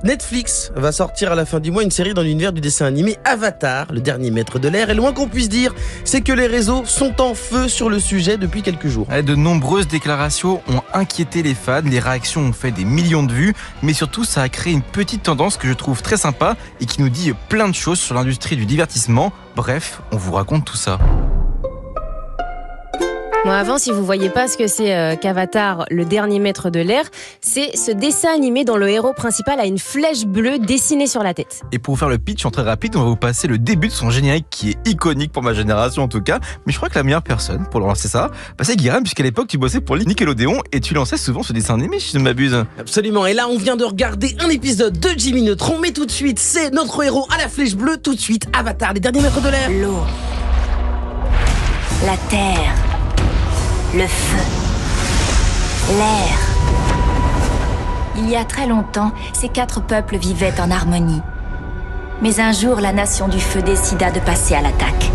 Netflix va sortir à la fin du mois une série dans l'univers du dessin animé Avatar, le dernier maître de l'air. Et loin qu'on puisse dire, c'est que les réseaux sont en feu sur le sujet depuis quelques jours. De nombreuses déclarations ont inquiété les fans, les réactions ont fait des millions de vues, mais surtout ça a créé une petite tendance que je trouve très sympa et qui nous dit plein de choses sur l'industrie du divertissement. Bref, on vous raconte tout ça. Bon, avant, si vous voyez pas ce que c'est qu'Avatar, le dernier maître de l'air, c'est ce dessin animé dont le héros principal a une flèche bleue dessinée sur la tête. Et pour vous faire le pitch en très rapide, on va vous passer le début de son générique qui est iconique pour ma génération en tout cas. Mais je crois que la meilleure personne pour lancer ça, c'est Guérin, puisqu'à l'époque tu bossais pour Nickelodeon et tu lançais souvent ce dessin animé si je ne m'abuse. Absolument, et là on vient de regarder un épisode de Jimmy Neutron, mais tout de suite c'est notre héros à la flèche bleue, tout de suite Avatar, les derniers maîtres de l'air. L'eau, la terre, le feu, l'air. Il y a très longtemps, ces 4 peuples vivaient en harmonie. Mais un jour, la nation du feu décida de passer à l'attaque.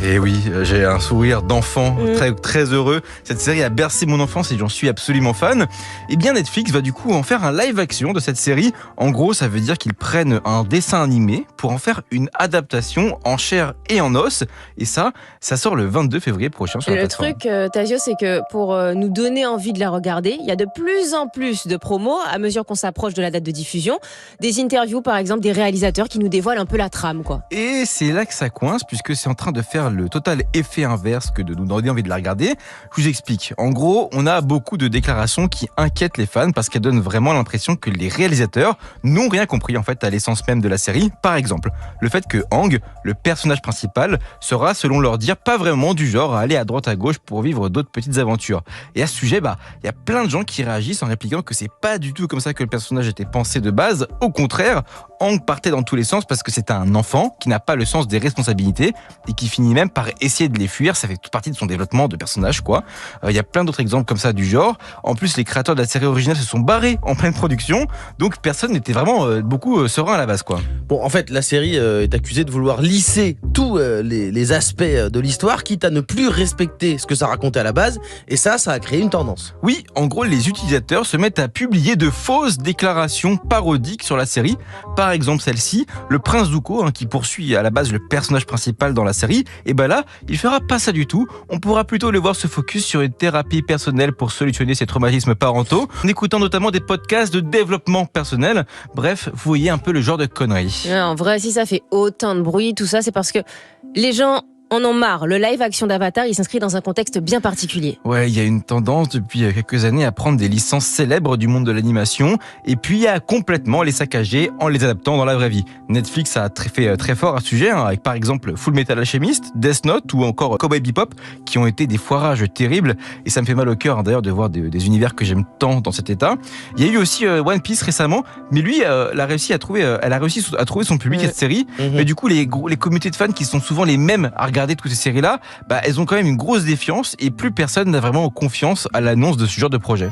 Et oui, j'ai un sourire d'enfant très, très heureux. Cette série a bercé mon enfance et j'en suis absolument fan. Et bien Netflix va du coup en faire un live action de cette série. En gros, ça veut dire qu'ils prennent un dessin animé pour en faire une adaptation en chair et en os. Et ça sort le 22 février prochain sur la plateforme. Le truc, Tasio, c'est que pour nous donner envie de la regarder, il y a de plus en plus de promos à mesure qu'on s'approche de la date de diffusion. Des interviews, par exemple, des réalisateurs qui nous dévoilent un peu la trame, quoi. Et c'est là que ça coince, puisque c'est en train de faire le total effet inverse que de nous donner envie de la regarder. Je vous explique. En gros, on a beaucoup de déclarations qui inquiètent les fans parce qu'elles donnent vraiment l'impression que les réalisateurs n'ont rien compris en fait à l'essence même de la série. Par exemple, le fait que Aang, le personnage principal, sera, selon leur dire, pas vraiment du genre à aller à droite à gauche pour vivre d'autres petites aventures. Et à ce sujet, il y a plein de gens qui réagissent en répliquant que c'est pas du tout comme ça que le personnage était pensé de base. Au contraire, Aang partait dans tous les sens parce que c'est un enfant qui n'a pas le sens des responsabilités et qui finit même par essayer de les fuir. Ça fait toute partie de son développement de personnage, quoi. Il y a plein d'autres exemples comme ça du genre. En plus, les créateurs de la série originale se sont barrés en pleine production, donc personne n'était vraiment beaucoup serein à la base, quoi. Bon, en fait, la série est accusée de vouloir lisser tous les aspects de l'histoire, quitte à ne plus respecter ce que ça racontait à la base, et ça a créé une tendance. Oui, en gros, les utilisateurs se mettent à publier de fausses déclarations parodiques sur la série. Par exemple, celle-ci, le prince Zuko, qui poursuit à la base le personnage principal dans la série, et là, il fera pas ça du tout. On pourra plutôt le voir se focus sur une thérapie personnelle pour solutionner ses traumatismes parentaux, en écoutant notamment des podcasts de développement personnel. Bref, vous voyez un peu le genre de conneries. En vrai, si ça fait autant de bruit, tout ça, c'est parce que les gens en ont marre. Le live action d'Avatar, il s'inscrit dans un contexte bien particulier. Ouais, il y a une tendance depuis quelques années à prendre des licences célèbres du monde de l'animation et puis à complètement les saccager en les adaptant dans la vraie vie. Netflix a fait très fort à ce sujet, avec par exemple Full Metal Alchemist, Death Note ou encore Cowboy Bebop, qui ont été des foirages terribles. Et ça me fait mal au cœur d'ailleurs de voir des univers que j'aime tant dans cet état. Il y a eu aussi One Piece récemment, mais lui, elle a réussi à trouver son public, cette série. Mais du coup, les communautés de fans qui sont souvent les mêmes à regarder toutes ces séries-là, elles ont quand même une grosse défiance et plus personne n'a vraiment confiance à l'annonce de ce genre de projet.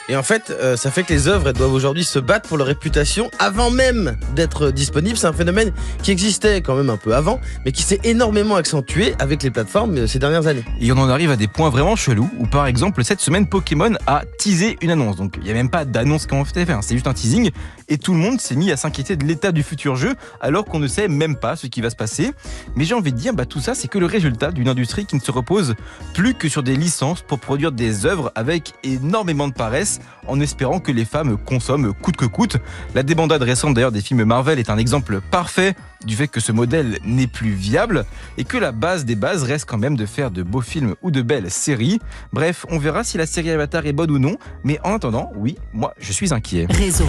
Et en fait, ça fait que les œuvres elles doivent aujourd'hui se battre pour leur réputation avant même d'être disponibles. C'est un phénomène qui existait quand même un peu avant, mais qui s'est énormément accentué avec les plateformes ces dernières années. Et on en arrive à des points vraiment chelous, où par exemple, cette semaine, Pokémon a teasé une annonce. Donc il n'y a même pas d'annonce qu'on fait faire, c'est juste un teasing. Et tout le monde s'est mis à s'inquiéter de l'état du futur jeu, alors qu'on ne sait même pas ce qui va se passer. Mais j'ai envie de dire, tout ça, c'est que le résultat d'une industrie qui ne se repose plus que sur des licences pour produire des œuvres avec énormément de paresse, en espérant que les femmes consomment coûte que coûte. La débandade récente d'ailleurs des films Marvel est un exemple parfait du fait que ce modèle n'est plus viable et que la base des bases reste quand même de faire de beaux films ou de belles séries. Bref, on verra si la série Avatar est bonne ou non, mais en attendant, oui, moi je suis inquiet. Réseau.